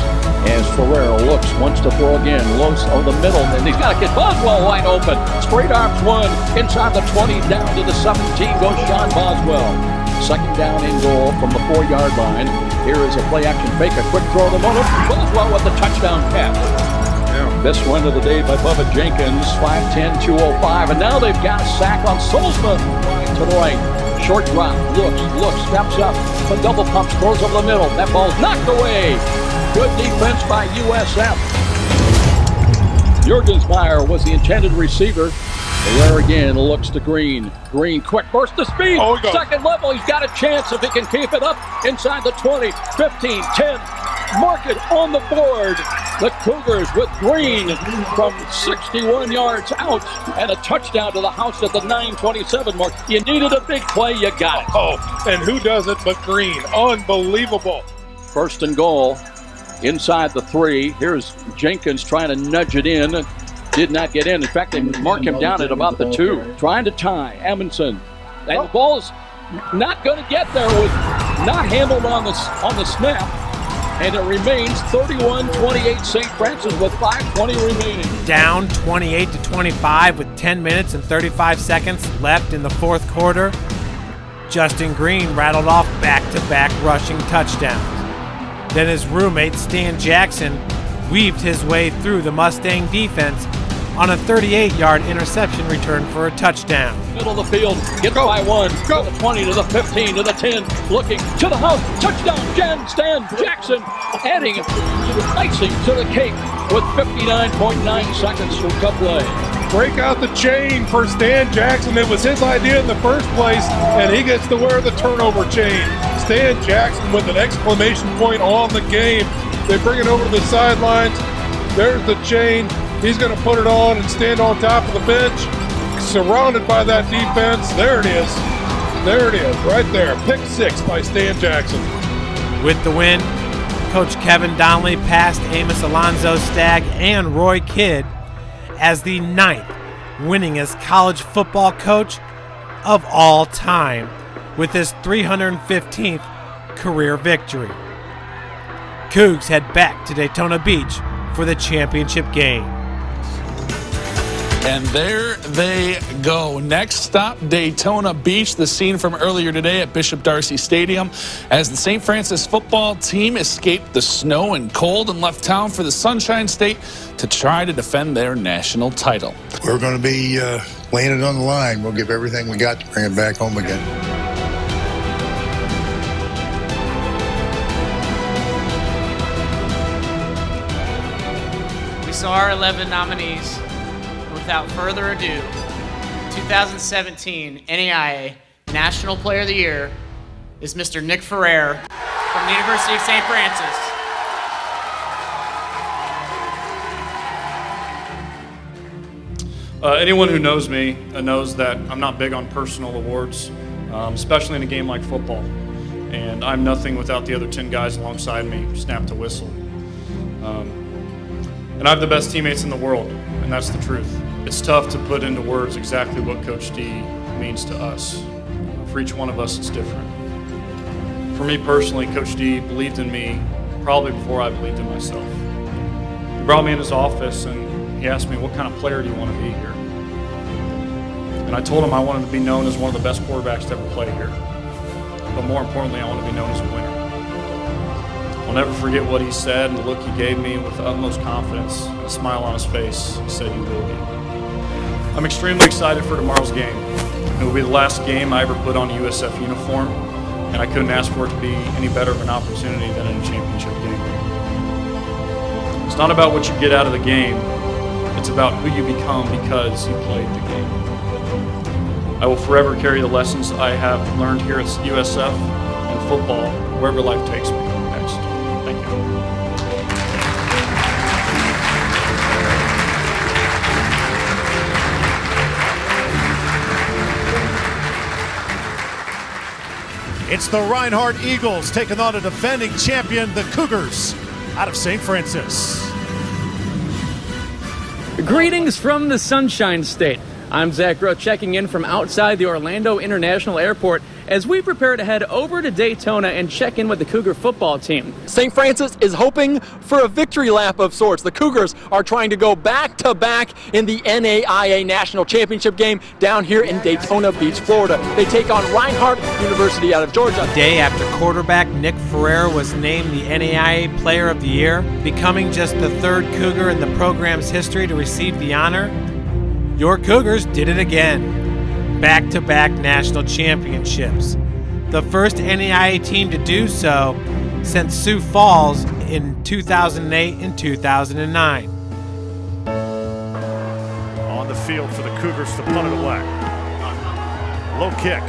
as Ferrer looks, wants to throw again. Looks over the middle, and he's got to get Boswell wide open. Straight arms one, inside the 20, down to the 17 goes Sean Boswell. 2nd down in goal from the 4-yard line. Here is a play-action fake, a quick throw to the moment. Boswell with the touchdown catch. Best run of the day by Bubba Jenkins, 5'10", 205, and now they've got a sack on Solzman to the right. Short drop, looks, steps up, but double pumps, throws over the middle. That ball's knocked away. Good defense by USF. Jurgensmeyer was the intended receiver. Ferrer again looks to Green. Green, quick burst of speed. Second level, he's got a chance if he can keep it up inside the 20, 15, 10. Mark it on the board. The Cougars with Green from 61 yards out and a touchdown to the house at the 9:27 mark. You needed a big play, you got it. Oh, and who does it but Green? Unbelievable. 1st and goal inside the 3. Here's Jenkins trying to nudge it in. Did not get in. In fact, they mark him down at about the 2. Trying to tie Amundsen. And the ball is not going to get there. With not handled on the snap. And it remains 31-28 St. Francis with 5:20 remaining. Down 28-25 with 10 minutes and 35 seconds left in the 4th quarter. Justin Green rattled off back-to-back rushing touchdowns. Then his roommate Stan Jackson weaved his way through the Mustang defense on a 38-yard interception return for a touchdown. Middle of the field, gets by one, to the 20, to the 15, to the 10, looking to the house, touchdown, Stan Jackson, adding icing to the cake with 59.9 seconds to play. Break out the chain for Stan Jackson. It was his idea in the first place, and he gets to wear the turnover chain. Stan Jackson with an exclamation point on the game. They bring it over to the sidelines. There's the chain. He's going to put it on and stand on top of the bench, surrounded by that defense. There it is. There it is, right there. Pick 6 by Stan Jackson. With the win, Coach Kevin Donnelly passed Amos Alonzo Stagg and Roy Kidd as the 9th winningest college football coach of all time, with his 315th career victory. Cougs head back to Daytona Beach for the championship game. And there they go. Next stop, Daytona Beach, the scene from earlier today at Bishop Darcy Stadium, as the St. Francis football team escaped the snow and cold and left town for the Sunshine State to try to defend their national title. We're going to be laying it on the line. We'll give everything we got to bring it back home again. We saw our 11 nominees. Without further ado, 2017 NAIA National Player of the Year is Mr. Nick Ferrer from the University of St. Francis. Anyone who knows me knows that I'm not big on personal awards, especially in a game like football. And I'm nothing without the other 10 guys alongside me, snap to whistle. And I have the best teammates in the world, and that's the truth. It's tough to put into words exactly what Coach D means to us. For each one of us, it's different. For me personally, Coach D believed in me probably before I believed in myself. He brought me in his office and he asked me, what kind of player do you want to be here? And I told him I wanted to be known as one of the best quarterbacks to ever play here. But more importantly, I want to be known as a winner. I'll never forget what he said and the look he gave me with the utmost confidence and a smile on his face. He said, "You will be." I'm extremely excited for tomorrow's game. It will be the last game I ever put on a USF uniform, and I couldn't ask for it to be any better of an opportunity than in a championship game. It's not about what you get out of the game, it's about who you become because you played the game. I will forever carry the lessons I have learned here at USF and football wherever life takes me next. Thank you. It's the Reinhardt Eagles taking on a defending champion, the Cougars, out of St. Francis. Greetings from the Sunshine State. I'm Zach Rowe checking in from outside the Orlando International Airport as we prepare to head over to Daytona and check in with the Cougar football team. St. Francis is hoping for a victory lap of sorts. The Cougars are trying to go back-to-back in the NAIA National Championship game down here in Daytona Beach, Florida. They take on Reinhardt University out of Georgia. The day after quarterback Nick Ferrer was named the NAIA Player of the Year, becoming just the third Cougar in the program's history to receive the honor, your Cougars did it again. Back-to-back national championships. The first NAIA team to do so since Sioux Falls in 2008 and 2009. On the field for the Cougars to punt it away. Low kick.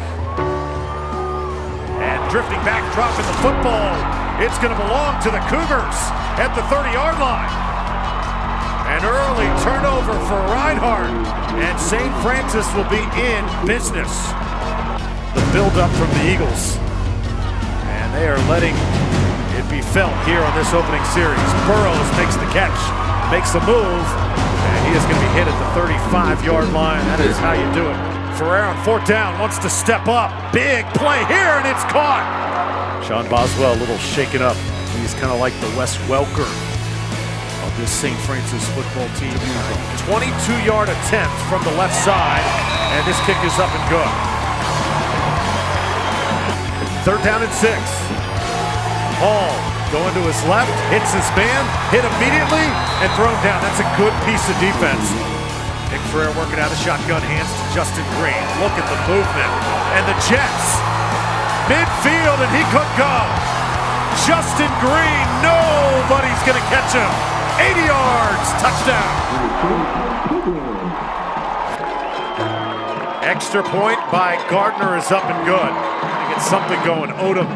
And drifting back, dropping the football. It's going to belong to the Cougars at the 30-yard line. An early turnover for Reinhardt, and St. Francis will be in business. The build-up from the Eagles, and they are letting it be felt here on this opening series. Burrows makes the catch, makes the move, and he is going to be hit at the 35-yard line. That is how you do it. Ferrer on fourth down wants to step up. Big play here, and it's caught. Sean Boswell a little shaken up. He's kind of like the Wes Welker of this St. Francis football team. 22-yard attempt from the left side, and this kick is up and good. Third down and 6. Hall going to his left, hits his man, hit immediately, and thrown down. That's a good piece of defense. Ferrer working out of the shotgun, hands to Justin Green. Look at the movement and the Jets. Midfield, and he could go. Justin Green, nobody's going to catch him. 80 yards, touchdown. Extra point by Gardner is up and good. To get something going. Odom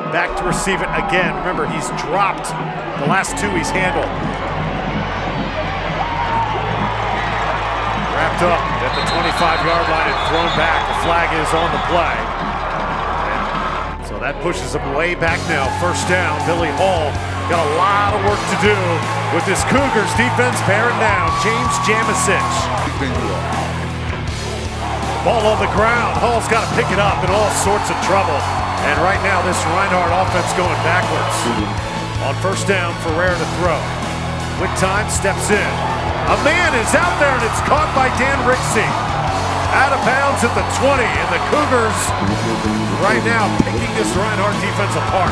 back to receive it again. Remember, he's dropped the last two he's handled. Wrapped up at the 25-yard line and thrown back. The flag is on the play. And so that pushes him way back now. First down, Billy Hall got a lot of work to do with this Cougars defense bearing down. James Jamisic. Ball on the ground. Hall's got to pick it up in all sorts of trouble. And right now, this Reinhardt offense going backwards. On first down, Ferrer to throw. Quick time, steps in. A man is out there, and it's caught by Dan Rixey. Out of bounds at the 20, and the Cougars right now picking this Reinhardt defense apart.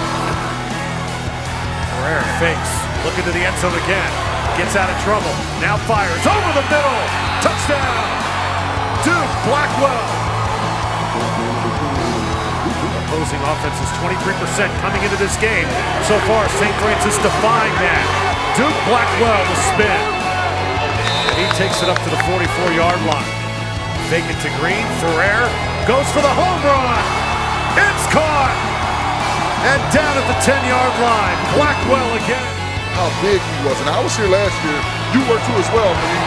Ferrer fakes, looking to the end zone again. Gets out of trouble, now fires over the middle. Touchdown, Duke Blackwell. Opposing offense is 23% coming into this game. So far, St. Francis defying that. Duke Blackwell the spin. He takes it up to the 44-yard line. Fake it to Green. Ferrer goes for the home run. It's caught. And down at the 10-yard line, Blackwell again. How big he was. And I was here last year. You were too as well when he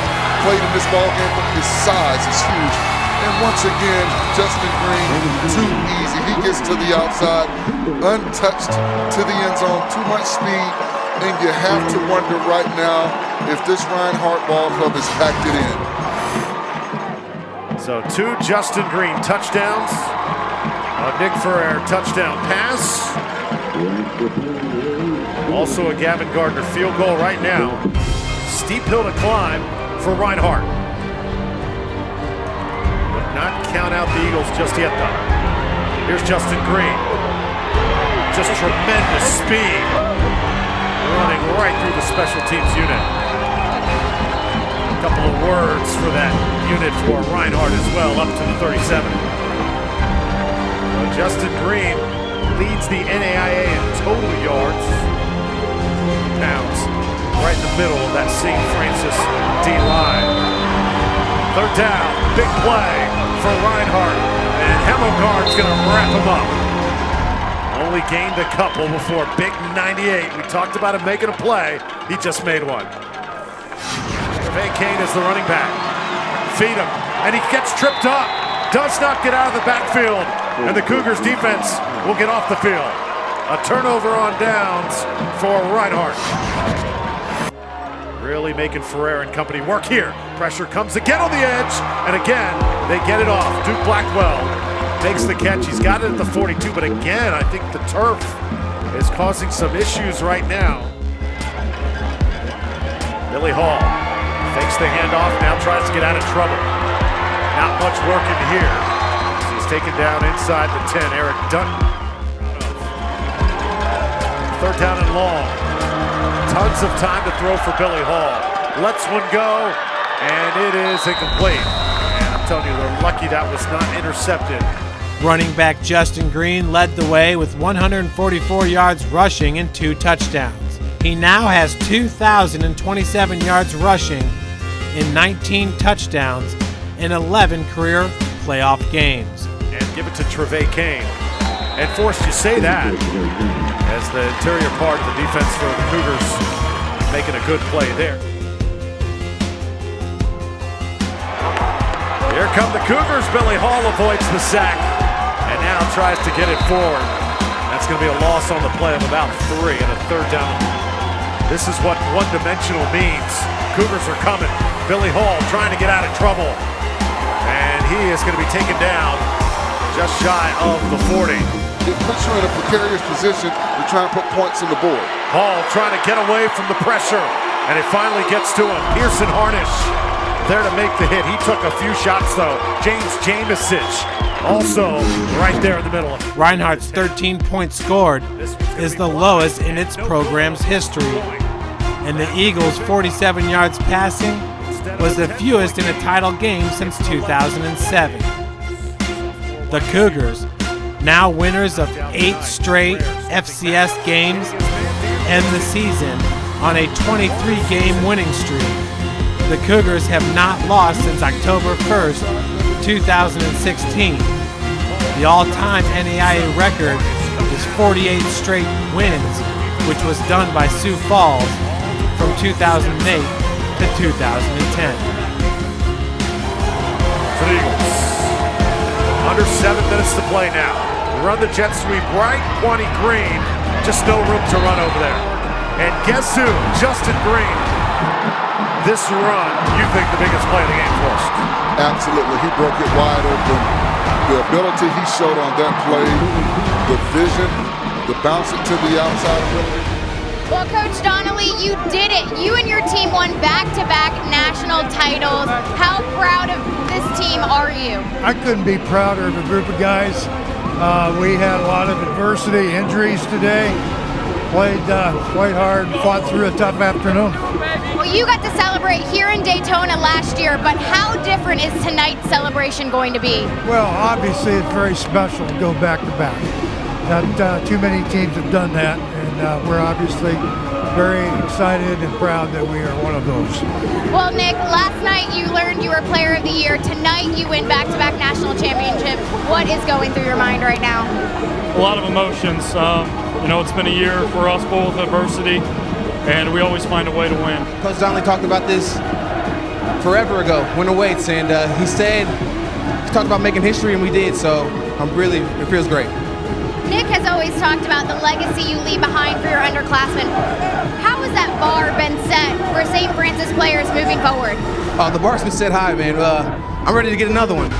played in this ball game. His size is huge. And once again, Justin Green, too easy. He gets to the outside, untouched to the end zone, too much speed. And you have to wonder right now if this Reinhardt ball club has packed it in. So 2 Justin Green touchdowns. A Nick Ferrer touchdown pass. Also a Gavin Gardner field goal right now. Steep hill to climb for Reinhardt. Would not count out the Eagles just yet though. Here's Justin Green. Just tremendous speed. Running right through the special teams unit. A couple of words for that unit for Reinhardt as well, up to the 37. Well, Justin Green leads the NAIA in total yards. Pounds right in the middle of that St. Francis D-line. Third down, big play for Reinhardt, and Hemmelgarn's going to wrap him up. Only gained a couple before big 98. We talked about him making a play. He just made one. Banquet is the running back. Feed him, and he gets tripped up. Does not get out of the backfield, and the Cougars defense will get off the field. A turnover on downs for Reinhardt. Really making Ferrer and company work here. Pressure comes again on the edge, and again, they get it off. Duke Blackwell makes the catch. He's got it at the 42, but again, I think the turf is causing some issues right now. Billy Hall fakes the handoff, now tries to get out of trouble. Not much work in here. He's taken down inside the 10, Eric Dutton. Third down and long. Tons of time to throw for Billy Hall. Lets one go, and it is incomplete. And I'm telling you, they're lucky that was not intercepted. Running back Justin Green led the way with 144 yards rushing and 2 touchdowns. He now has 2,027 yards rushing in 19 touchdowns in 11 career playoff games. And give it to Trevay Kane. And Forrest, you say that as the interior part of the defense for the Cougars making a good play there. Here come the Cougars. Billy Hall avoids the sack and now tries to get it forward. That's going to be a loss on the play of about 3 and a third down. This is what one-dimensional means. Cougars are coming. Billy Hall trying to get out of trouble. And he is going to be taken down just shy of the 40. It puts you in a precarious position to try and put points on the board. Hall trying to get away from the pressure, and it finally gets to him. Pearson Harnish there to make the hit. He took a few shots, though. James Jamisic also right there in the middle. Reinhardt's 13 points scored is the lowest in its program's history. And the Eagles' 47 yards passing was the fewest in a title game since 2007. The Cougars, now winners of 8 straight FCS games, end the season on a 23-game winning streak. The Cougars have not lost since October 1st, 2016. The all-time NAIA record is 48 straight wins, which was done by Sioux Falls from 2008 to 2010. For the Eagles. Under 7 minutes to play now. Run the jet sweep right, Quanti Green. Just no room to run over there. And guess who? Justin Green. This run, you think the biggest play of the game for us? Absolutely. He broke it wide open. The ability he showed on that play, the vision, the bounce it to the outside ability. Well, Coach Donnelly, you did it. You and your team won back-to-back national titles. How proud of this team are you? I couldn't be prouder of a group of guys. We had a lot of adversity, injuries today. Played hard, fought through a tough afternoon. Well, you got to celebrate here in Daytona last year, but how different is tonight's celebration going to be? Well, obviously it's very special to go back-to-back. Not too many teams have done that, and we're obviously very excited and proud that we are one of those. Well, Nick, last night you learned you were Player of the Year. Tonight you win back-to-back national championship. What is going through your mind right now? A lot of emotions. You know, it's been a year for us full of adversity, and we always find a way to win. Coach Donnelly talked about this forever ago, winter weights, and he talked about making history, and we did, so it feels great. Nick has always talked about the legacy you leave behind for your underclassmen. How has that bar been set for St. Francis players moving forward? The bar's been set high, man. I'm ready to get another one.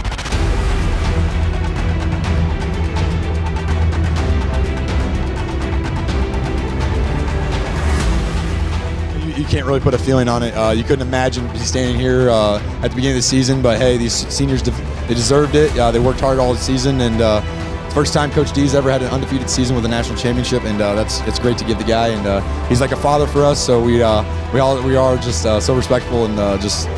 You can't really put a feeling on it. You couldn't imagine standing here at the beginning of the season, but hey, these seniors, they deserved it. They worked hard all season, and first time Coach D's ever had an undefeated season with a national championship, and it's great to give the guy. And he's like a father for us, so we are just so respectful and just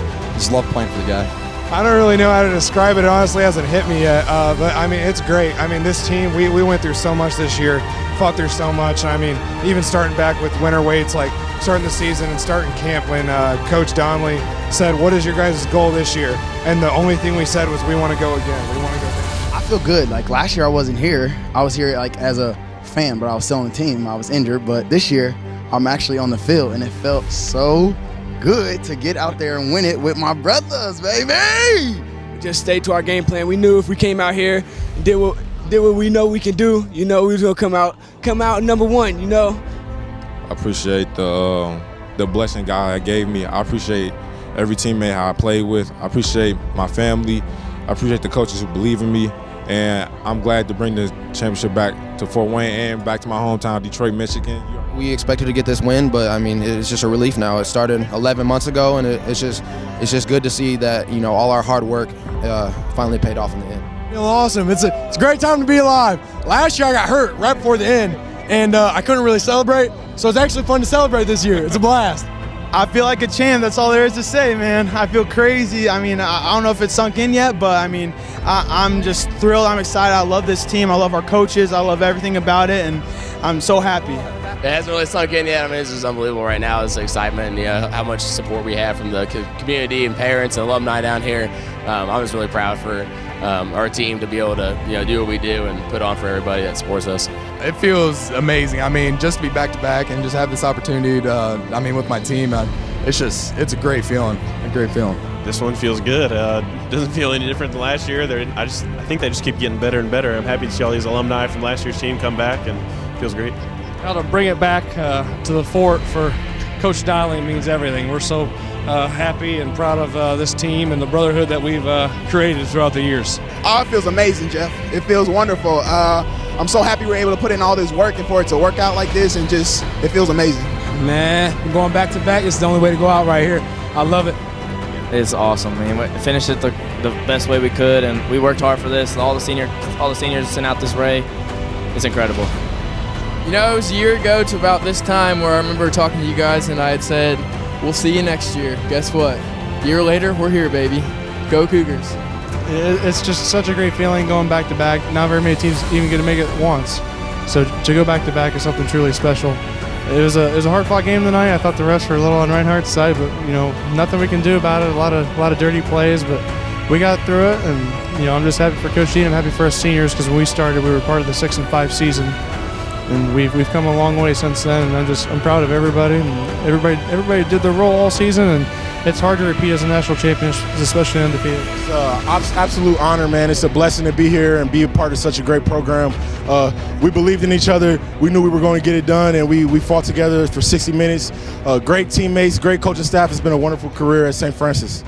love playing for the guy. I don't really know how to describe it. It honestly hasn't hit me yet, but I mean, it's great. I mean, this team, we went through so much this year, fought through so much. And I mean, even starting back with winter weights, like starting the season and starting camp when Coach Donnelly said, "What is your guys' goal this year?" And the only thing we said was, "We want to go again. We want to go again." I feel good. Like last year I wasn't here. I was here like as a fan, but I was still on the team. I was injured, but this year I'm actually on the field, and it felt so good to get out there and win it with my brothers, baby. Just stayed to our game plan. We knew if we came out here and did what we know we can do, you know, we was gonna come out number one, you know. I appreciate the blessing God gave me. I appreciate every teammate I played with. I appreciate my family. I appreciate the coaches who believe in me. And I'm glad to bring the championship back to Fort Wayne and back to my hometown, Detroit, Michigan. We expected to get this win, but I mean, it's just a relief now. It started 11 months ago, and it's just good to see that, you know, all our hard work finally paid off in the end. Feel awesome. It's a great time to be alive. Last year I got hurt right before the end, and I couldn't really celebrate, so it's actually fun to celebrate this year. It's a blast. I feel like a champ. That's all there is to say, man. I feel crazy. I mean, I don't know if it's sunk in yet, but I mean, I'm just thrilled. I'm excited. I love this team. I love our coaches. I love everything about it, and I'm so happy. It hasn't really sunk in yet. I mean, it's just unbelievable right now. It's the excitement, you know, how much support we have from the community and parents and alumni down here. I'm just really proud for our team to be able to, you know, do what we do and put on for everybody that supports us. It feels amazing. I mean, just to be back-to-back and just have this opportunity to, I mean, with my team, it's a great feeling, This one feels good. Doesn't feel any different than last year. I think they just keep getting better and better. I'm happy to see all these alumni from last year's team come back, and it feels great. Now to bring it back to the fort for Coach Donnelly means everything. We're so happy and proud of this team and the brotherhood that we've created throughout the years. Oh, it feels amazing, Jeff. It feels wonderful. I'm so happy we're able to put in all this work and for it to work out like this, and just, it feels amazing. Man, we're going back to back. It's the only way to go out right here. I love it. It's awesome. I mean, we finished it the best way we could, and we worked hard for this. All the seniors sent out this way. It's incredible. You know, it was a year ago to about this time where I remember talking to you guys, and I had said, "We'll see you next year." Guess what? year later, we're here, baby. Go Cougars. It's just such a great feeling going back to back. Not very many teams even get to make it once. So to go back to back is something truly special. It was a hard-fought game tonight. I thought the refs were a little on Reinhardt's side, but nothing we can do about it. A lot of dirty plays, but we got through it. And I'm just happy for Coach Dean. I'm happy for us seniors because when we started, we were part of the 6-5 season, and we've come a long way since then. And I'm proud of everybody. And everybody did their role all season, and it's hard to repeat as a national champion, especially undefeated. It's an absolute honor, man. It's a blessing to be here and be a part of such a great program. We believed in each other. We knew we were going to get it done, and we fought together for 60 minutes. Great teammates, great coaching staff. It's been a wonderful career at St. Francis.